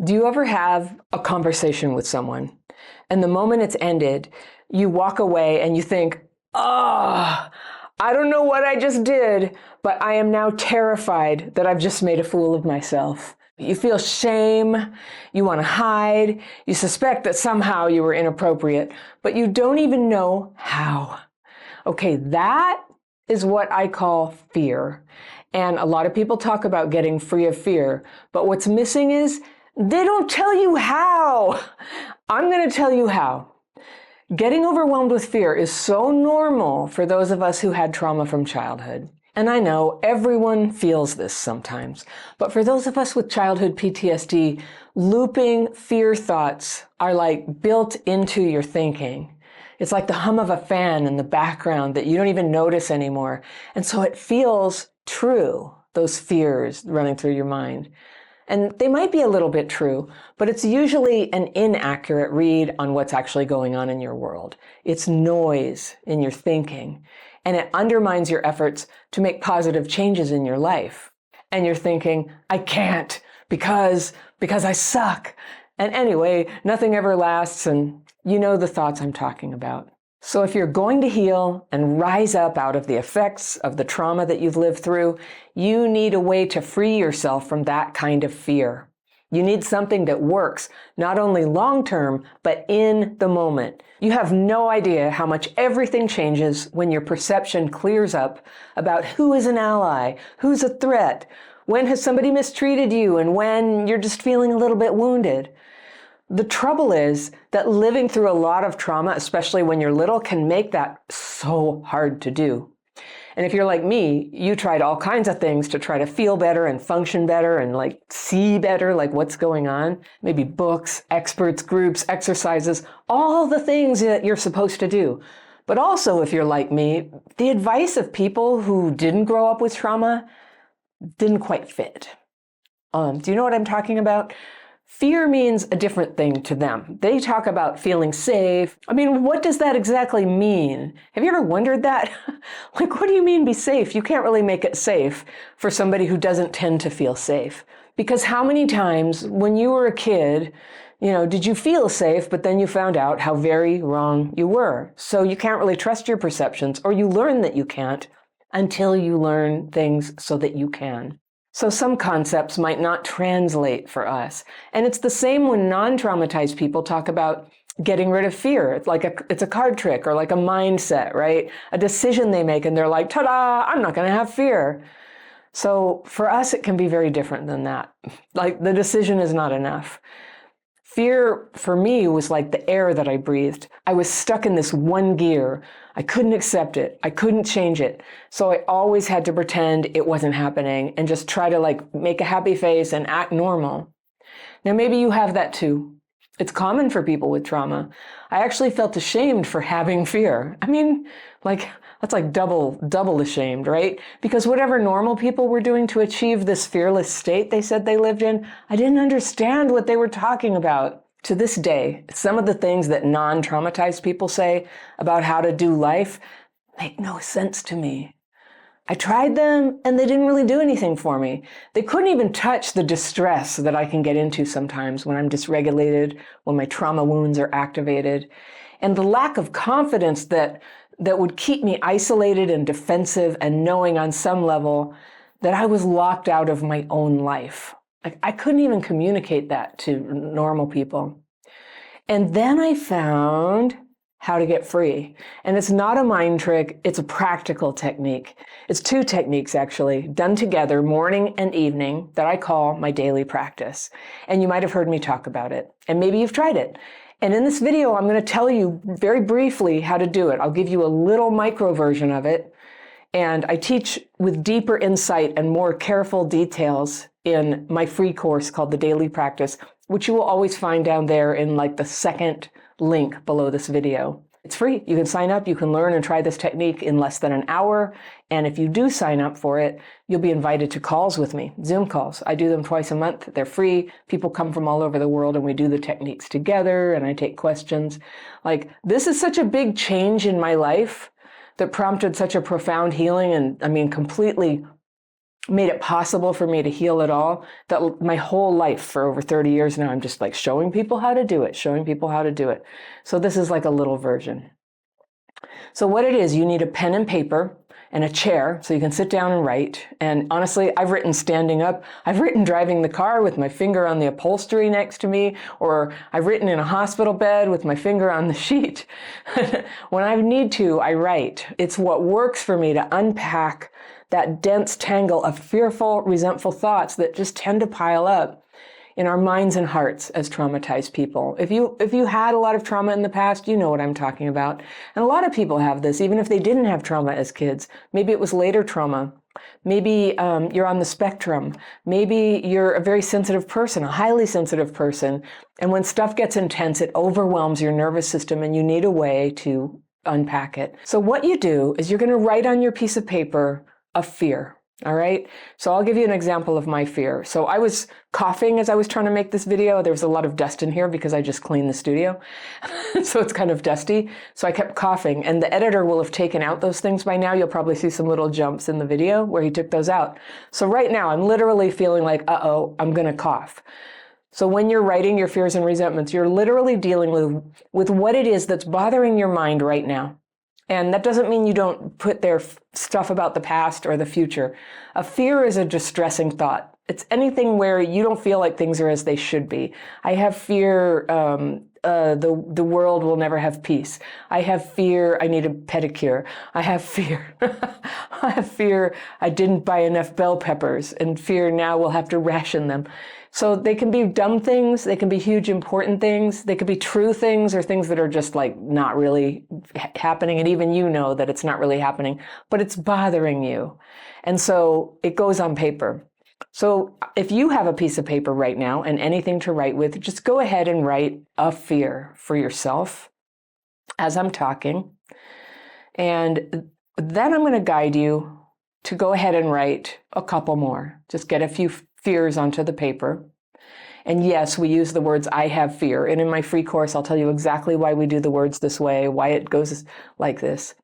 Do you ever have a conversation with someone and the moment it's ended, you walk away and you think, oh, I don't know what I just did, but I am now terrified that I've just made a fool of myself. You feel shame, you want to hide, you suspect that somehow you were inappropriate, but you don't even know how. Okay, that is what I call fear. And a lot of people talk about getting free of fear, but what's missing is they don't tell you how. I'm going to tell you how. Getting overwhelmed with fear is so normal for those of us who had trauma from childhood. And I know everyone feels this sometimes, but for those of us with childhood PTSD, looping fear thoughts are like built into your thinking. It's like the hum of a fan in the background that you don't even notice anymore. And so it feels true, those fears running through your mind. And they might be a little bit true, but it's usually an inaccurate read on what's actually going on in your world. It's noise in your thinking, and it undermines your efforts to make positive changes in your life. And you're thinking, I can't because I suck. And anyway, nothing ever lasts, and you know the thoughts I'm talking about. So if you're going to heal and rise up out of the effects of the trauma that you've lived through, you need a way to free yourself from that kind of fear. You need something that works, not only long-term, but in the moment. You have no idea how much everything changes when your perception clears up about who is an ally, who's a threat, when has somebody mistreated you, and when you're just feeling a little bit wounded. The trouble is that living through a lot of trauma, especially when you're little, can make that so hard to do. And if you're like me, you tried all kinds of things to try to feel better and function better and like see better, like what's going on. Maybe books, experts, groups, exercises, all the things that you're supposed to do. But also, if you're like me, the advice of people who didn't grow up with trauma didn't quite fit. Do you know what I'm talking about? Fear means a different thing to them. They talk about feeling safe. I mean, what does that exactly mean? Have you ever wondered that? Like, what do you mean be safe? You can't really make it safe for somebody who doesn't tend to feel safe. Because how many times when you were a kid, did you feel safe, but then you found out how very wrong you were? So you can't really trust your perceptions, or you learn that you can't until you learn things so that you can. So some concepts might not translate for us. And it's the same when non-traumatized people talk about getting rid of fear. It's like it's a card trick or like a mindset, right? A decision they make and they're like, ta-da, I'm not going to have fear. So for us, it can be very different than that. Like the decision is not enough. Fear for me was like the air that I breathed. I was stuck in this one gear. I couldn't accept it. I couldn't change it. So I always had to pretend it wasn't happening and just try to like make a happy face and act normal. Now, maybe you have that too. It's common for people with trauma. I actually felt ashamed for having fear. I mean, like, that's like double ashamed, right? Because whatever normal people were doing to achieve this fearless state they said they lived in, I didn't understand what they were talking about. To this day, some of the things that non-traumatized people say about how to do life make no sense to me. I tried them and they didn't really do anything for me. They couldn't even touch the distress that I can get into sometimes when I'm dysregulated, when my trauma wounds are activated, and the lack of confidence that would keep me isolated and defensive and knowing on some level that I was locked out of my own life. I couldn't even communicate that to normal people. And then I found how to get free. And it's not a mind trick, it's a practical technique. It's two techniques actually, done together morning and evening that I call my daily practice. And you might have heard me talk about it. And maybe you've tried it. And in this video, I'm going to tell you very briefly how to do it. I'll give you a little micro version of it. And I teach with deeper insight and more careful details in my free course called The Daily Practice, which you will always find down there in like the second link below this video. It's free. You can sign up, you can learn and try this technique in less than an hour. And if you do sign up for it, you'll be invited to calls with me, Zoom calls. I do them twice a month. They're free. People come from all over the world and we do the techniques together and I take questions. Like, this is such a big change in my life that prompted such a profound healing and, completely made it possible for me to heal it all, that my whole life for over 30 years now, I'm just like showing people how to do it, showing people how to do it. So this is like a little version. So what it is, you need a pen and paper and a chair so you can sit down and write. And honestly, I've written standing up. I've written driving the car with my finger on the upholstery next to me, or I've written in a hospital bed with my finger on the sheet. When I need to, I write. It's what works for me to unpack that dense tangle of fearful, resentful thoughts that just tend to pile up in our minds and hearts as traumatized people. If you had a lot of trauma in the past, you know what I'm talking about. And a lot of people have this, even if they didn't have trauma as kids. Maybe it was later trauma. Maybe you're on the spectrum. Maybe you're a very sensitive person, a highly sensitive person. And when stuff gets intense, it overwhelms your nervous system and you need a way to unpack it. So what you do is you're going to write on your piece of paper a fear. All right. So I'll give you an example of my fear. So I was coughing as I was trying to make this video. There was a lot of dust in here because I just cleaned the studio. So it's kind of dusty. So I kept coughing, and the editor will have taken out those things by now. You'll probably see some little jumps in the video where he took those out. So right now I'm literally feeling like, uh-oh, I'm going to cough. So when you're writing your fears and resentments, you're literally dealing with what it is that's bothering your mind right now. And that doesn't mean you don't put there stuff about the past or the future. A fear is a distressing thought. It's anything where you don't feel like things are as they should be. I have fear the world will never have peace. I have fear I need a pedicure. I have fear. I have fear I didn't buy enough bell peppers, and fear now we'll have to ration them. So they can be dumb things, they can be huge important things, they could be true things or things that are just like not really happening, and even you know that it's not really happening, but it's bothering you. And so it goes on paper. So if you have a piece of paper right now and anything to write with, just go ahead and write a fear for yourself as I'm talking. And then I'm going to guide you to go ahead and write a couple more. Just get a few fears onto the paper. And yes, we use the words I have fear. And in my free course, I'll tell you exactly why we do the words this way, why it goes like this.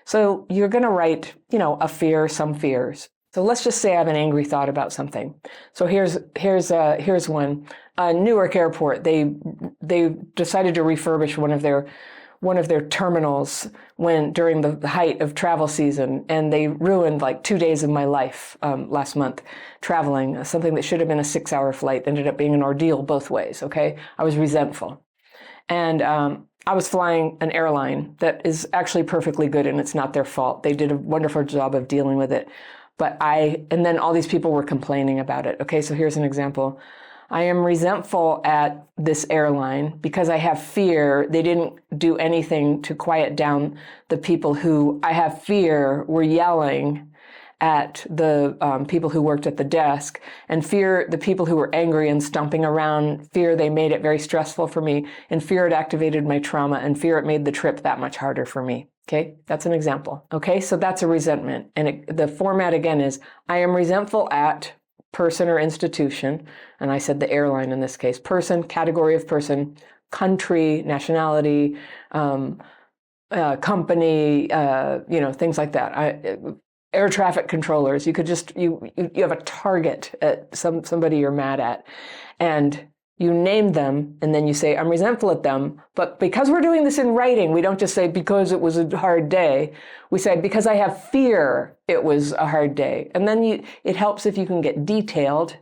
So you're going to write, a fear, some fears. So let's just say I have an angry thought about something. So here's one. Newark Airport, they decided to refurbish one of their terminals during the height of travel season, and they ruined like 2 days of my life last month traveling. Something that should have been a 6-hour flight ended up being an ordeal both ways. Okay, I was resentful, and I was flying an airline that is actually perfectly good, and it's not their fault. They did a wonderful job of dealing with it, and then all these people were complaining about it. Okay, so here's an example. I am resentful at this airline because I have fear they didn't do anything to quiet down the people who I have fear were yelling at the people who worked at the desk, and fear the people who were angry and stomping around, fear they made it very stressful for me, and fear it activated my trauma, and fear it made the trip that much harder for me. Okay, that's an example. Okay, so that's a resentment. And the format again is, I am resentful at person or institution, and I said the airline in this case, person, category of person, country, nationality, company, things like that. Air traffic controllers, you could just, you have a target at somebody you're mad at, and you name them, and then you say, I'm resentful at them. But because we're doing this in writing, we don't just say, because it was a hard day. We say, because I have fear it was a hard day. And then it helps if you can get detailed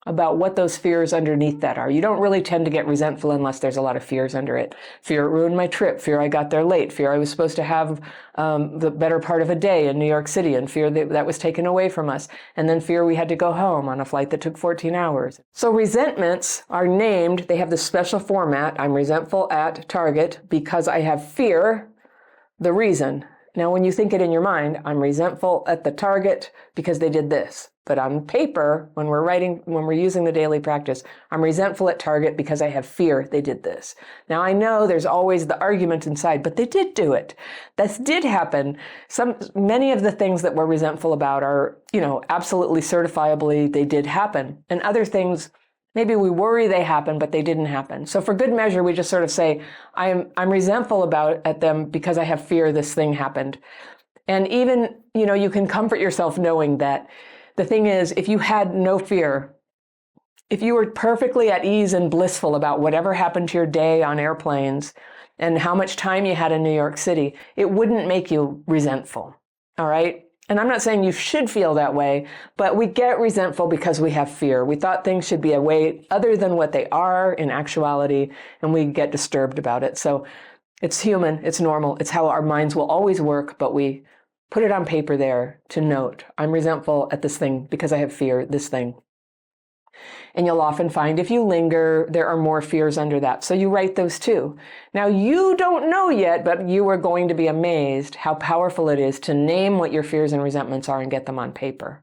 about what those fears underneath that are. You don't really tend to get resentful unless there's a lot of fears under it. Fear it ruined my trip, fear I got there late, fear I was supposed to have the better part of a day in New York City, and fear that was taken away from us, and then fear we had to go home on a flight that took 14 hours. So resentments are named, they have this special format. I'm resentful at target because I have fear, the reason. Now, when you think it in your mind, I'm resentful at the target because they did this. But on paper, when we're using the daily practice, I'm resentful at target because I have fear they did this. Now, I know there's always the argument inside, but they did do it. This did happen. Many of the things that we're resentful about are, absolutely certifiably they did happen. And other things, maybe we worry they happened, but they didn't happen. So for good measure, we just sort of say, I'm resentful at them because I have fear this thing happened. And even, you can comfort yourself knowing that The thing is, if you had no fear, if you were perfectly at ease and blissful about whatever happened to your day on airplanes and how much time you had in New York City, it wouldn't make you resentful, all right? And I'm not saying you should feel that way, but we get resentful because we have fear. We thought things should be a way other than what they are in actuality, and we get disturbed about it. So it's human, it's normal, it's how our minds will always work, but we put it on paper there to note, I'm resentful at this thing because I have fear, this thing. And you'll often find if you linger, there are more fears under that. So you write those too. Now, you don't know yet, but you are going to be amazed how powerful it is to name what your fears and resentments are and get them on paper.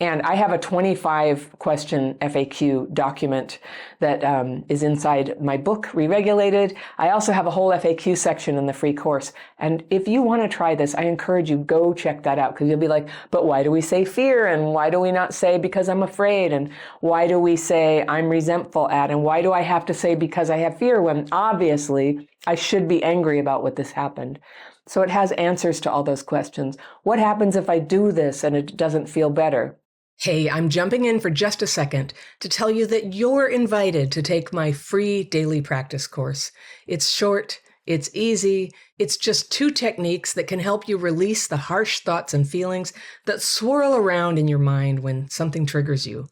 And I have a 25-question FAQ document that is inside my book, Re-Regulated. I also have a whole FAQ section in the free course. And if you want to try this, I encourage you, go check that out, because you'll be like, but why do we say fear? And why do we not say because I'm afraid? And why do we say I'm resentful at? And why do I have to say because I have fear when obviously I should be angry about what this happened? So it has answers to all those questions. What happens if I do this and it doesn't feel better? Hey, I'm jumping in for just a second to tell you that you're invited to take my free daily practice course. It's short, it's easy, it's just 2 techniques that can help you release the harsh thoughts and feelings that swirl around in your mind when something triggers you,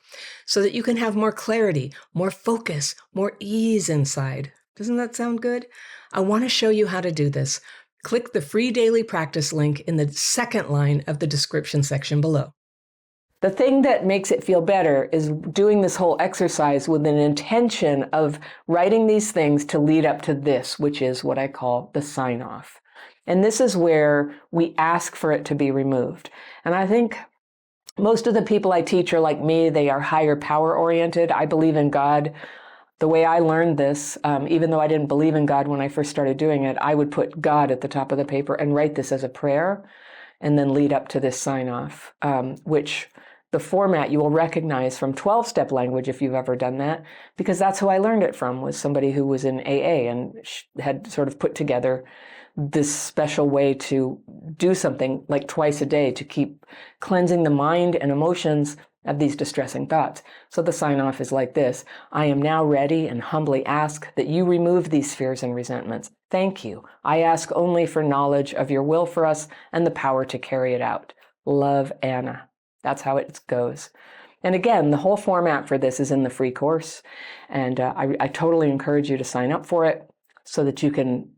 so that you can have more clarity, more focus, more ease inside. Doesn't that sound good? I want to show you how to do this. Click the free daily practice link in the second line of the description section below. The thing that makes it feel better is doing this whole exercise with an intention of writing these things to lead up to this, which is what I call the sign-off. And this is where we ask for it to be removed. And I think most of the people I teach are like me. They are higher power oriented. I believe in God. The way I learned this, even though I didn't believe in God when I first started doing it, I would put God at the top of the paper and write this as a prayer and then lead up to this sign-off, which the format you will recognize from 12-step language if you've ever done that, because that's who I learned it from, was somebody who was in AA and had sort of put together this special way to do something like twice a day to keep cleansing the mind and emotions of these distressing thoughts. So the sign-off is like this: I am now ready and humbly ask that you remove these fears and resentments. Thank you. I ask only for knowledge of your will for us and the power to carry it out. Love, Anna. That's how it goes. And again, the whole format for this is in the free course. And I totally encourage you to sign up for it so that you can,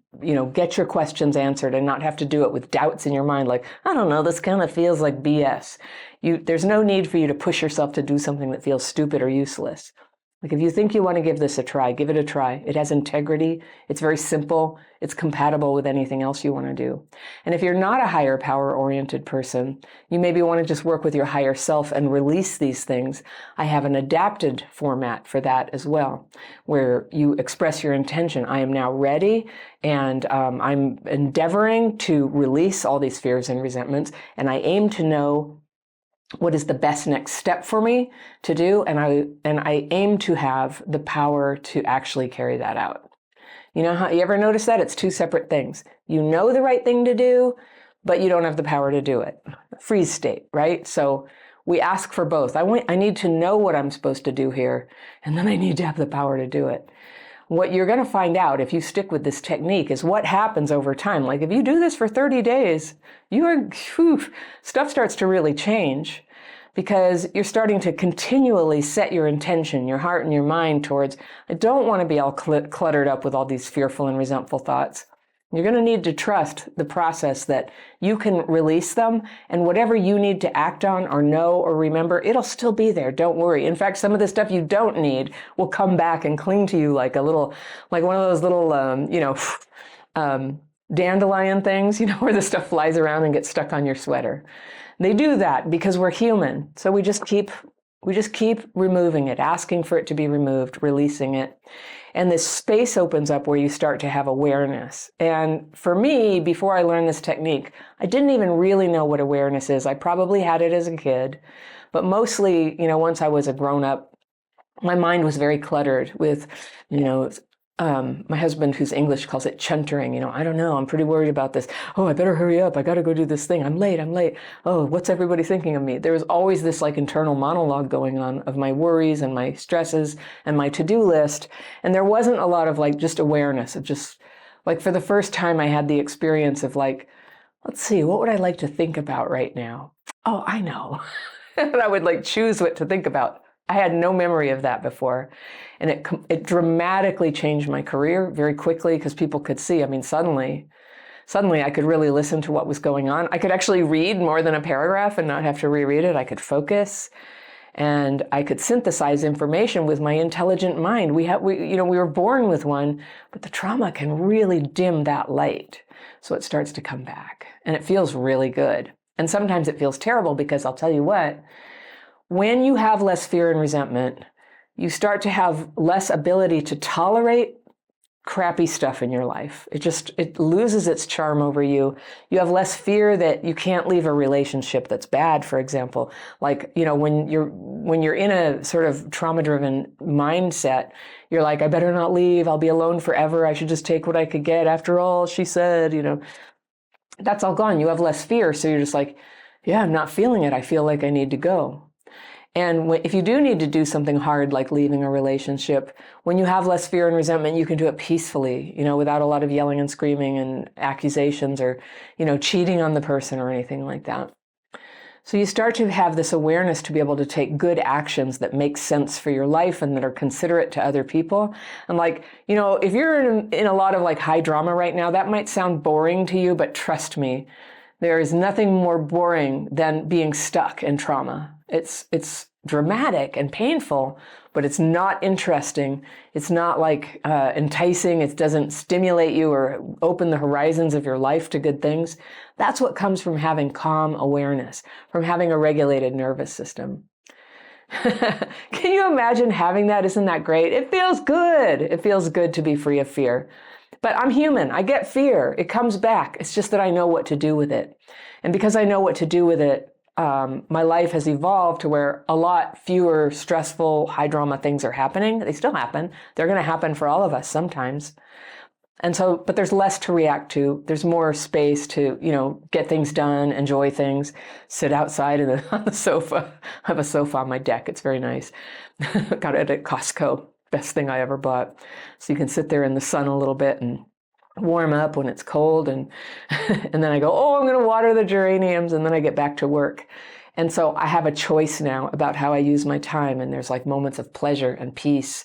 get your questions answered and not have to do it with doubts in your mind. Like, I don't know, this kind of feels like BS. There's no need for you to push yourself to do something that feels stupid or useless. Like, if you think you want to give this a try, give it a try. It has integrity. It's very simple. It's compatible with anything else you want to do. And if you're not a higher power oriented person, you maybe want to just work with your higher self and release these things. I have an adapted format for that as well, where you express your intention. I am now ready, and I'm endeavoring to release all these fears and resentments, and I aim to know what is the best next step for me to do, and I aim to have the power to actually carry that out. You ever notice that? It's 2 separate things. You know the right thing to do, but you don't have the power to do it. Freeze state, right? So we ask for both. I need to know what I'm supposed to do here, and then I need to have the power to do it. What you're going to find out if you stick with this technique is what happens over time. Like, if you do this for 30 days, stuff starts to really change, because you're starting to continually set your intention, your heart and your mind towards, I don't want to be all cluttered up with all these fearful and resentful thoughts. You're going to need to trust the process that you can release them, and whatever you need to act on or know or remember, it'll still be there. Don't worry. In fact, some of the stuff you don't need will come back and cling to you like one of those little, dandelion things, where the stuff flies around and gets stuck on your sweater. They do that because we're human. So we just keep removing it, asking for it to be removed, releasing it. And this space opens up where you start to have awareness. And for me, before I learned this technique, I didn't even really know what awareness is. I probably had it as a kid, but mostly, once I was a grown up, my mind was very cluttered with, my husband, who's English, calls it chuntering. I don't know. I'm pretty worried about this. Oh, I better hurry up. I got to go do this thing. I'm late. Oh, what's everybody thinking of me? There was always this like internal monologue going on of my worries and my stresses and my to-do list. And there wasn't a lot of like just awareness of just like, for the first time, I had the experience of like, let's see, what would I like to think about right now? Oh, I know. And I would like choose what to think about. I had no memory of that before. And it dramatically changed my career very quickly because people could see. I mean, suddenly I could really listen to what was going on. I could actually read more than a paragraph and not have to reread it. I could focus and I could synthesize information with my intelligent mind. We were born with one, but the trauma can really dim that light. So it starts to come back and it feels really good. And sometimes it feels terrible because I'll tell you what, when you have less fear and resentment, you start to have less ability to tolerate crappy stuff in your life. It loses its charm over you. You have less fear that you can't leave a relationship that's bad, for example. Like, when you're in a sort of trauma-driven mindset, you're like, I better not leave. I'll be alone forever. I should just take what I could get. After all, she said, that's all gone. You have less fear. So you're just like, yeah, I'm not feeling it. I feel like I need to go. And if you do need to do something hard, like leaving a relationship, when you have less fear and resentment, you can do it peacefully, without a lot of yelling and screaming and accusations or, cheating on the person or anything like that. So you start to have this awareness to be able to take good actions that make sense for your life and that are considerate to other people. And like, if you're in a lot of like high drama right now, that might sound boring to you, but trust me, there is nothing more boring than being stuck in trauma. It's dramatic and painful, but it's not interesting. It's not like enticing. It doesn't stimulate you or open the horizons of your life to good things. That's what comes from having calm awareness, from having a regulated nervous system. Can you imagine having that? Isn't that great? It feels good. It feels good to be free of fear. But I'm human. I get fear. It comes back. It's just that I know what to do with it. And because I know what to do with it, my life has evolved to where a lot fewer stressful, high drama things are happening. They still happen. They're going to happen for all of us sometimes. And so, but there's less to react to. There's more space to, get things done, enjoy things, sit outside on the sofa. I have a sofa on my deck. It's very nice. Got it at Costco. Best thing I ever bought. So you can sit there in the sun a little bit and warm up when it's cold. And then I go, I'm going to water the geraniums. And then I get back to work. And so I have a choice now about how I use my time. And there's like moments of pleasure and peace.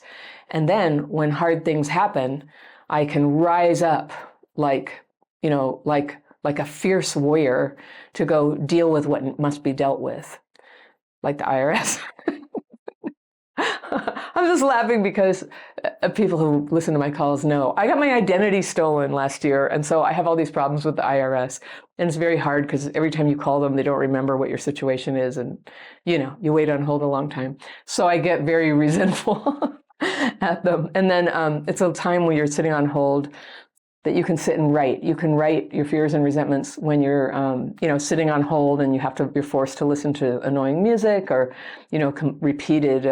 And then when hard things happen, I can rise up like a fierce warrior to go deal with what must be dealt with, like the IRS. I'm just laughing because people who listen to my calls know I got my identity stolen last year. And so I have all these problems with the IRS. And it's very hard because every time you call them, they don't remember what your situation is. And, you wait on hold a long time. So I get very resentful at them. And then it's a time when you're sitting on hold that you can sit and write. You can write your fears and resentments when you're, sitting on hold and you're forced to listen to annoying music or, repeated,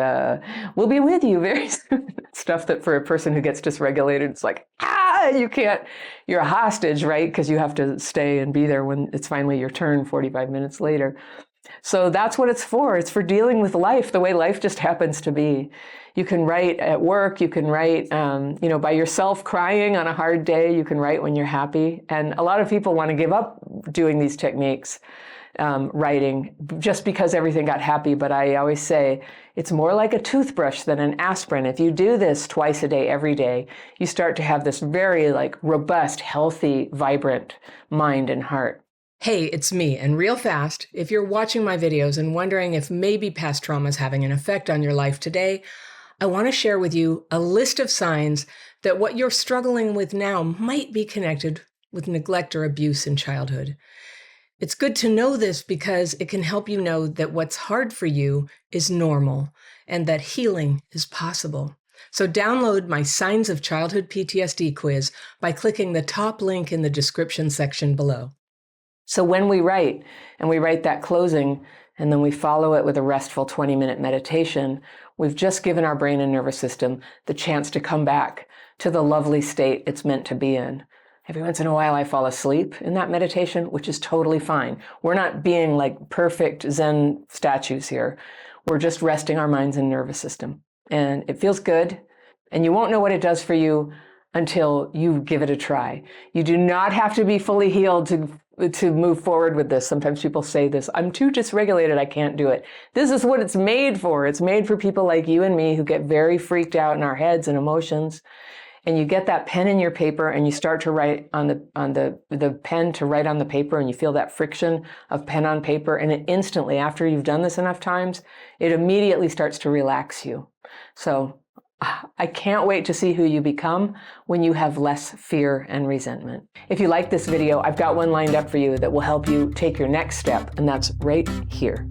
we'll be with you very soon. Stuff that for a person who gets dysregulated, it's like, you're a hostage, right? Because you have to stay and be there when it's finally your turn 45 minutes later. So that's what it's for. It's for dealing with life the way life just happens to be. You can write at work. You can write, by yourself crying on a hard day. You can write when you're happy. And a lot of people want to give up doing these techniques, writing, just because everything got happy. But I always say it's more like a toothbrush than an aspirin. If you do this twice a day, every day, you start to have this very robust, healthy, vibrant mind and heart. Hey, it's me, and real fast, if you're watching my videos and wondering if maybe past trauma is having an effect on your life today, I want to share with you a list of signs that what you're struggling with now might be connected with neglect or abuse in childhood. It's good to know this because it can help you know that what's hard for you is normal and that healing is possible. So download my Signs of Childhood PTSD quiz by clicking the top link in the description section below. So when we write, and we write that closing, and then we follow it with a restful 20-minute meditation, we've just given our brain and nervous system the chance to come back to the lovely state it's meant to be in. Every once in a while I fall asleep in that meditation, which is totally fine. We're not being like perfect Zen statues here. We're just resting our minds and nervous system. And it feels good, and you won't know what it does for you until you give it a try. You do not have to be fully healed to move forward with this. Sometimes people say this, I'm too dysregulated, I can't do it. This is what it's made for. It's made for people like you and me who get very freaked out in our heads and emotions. And you get that pen in your paper and you start to write on the pen to write on the paper, and you feel that friction of pen on paper, and it instantly, after you've done this enough times, it immediately starts to relax you. So I can't wait to see who you become when you have less fear and resentment. If you like this video, I've got one lined up for you that will help you take your next step, and that's right here.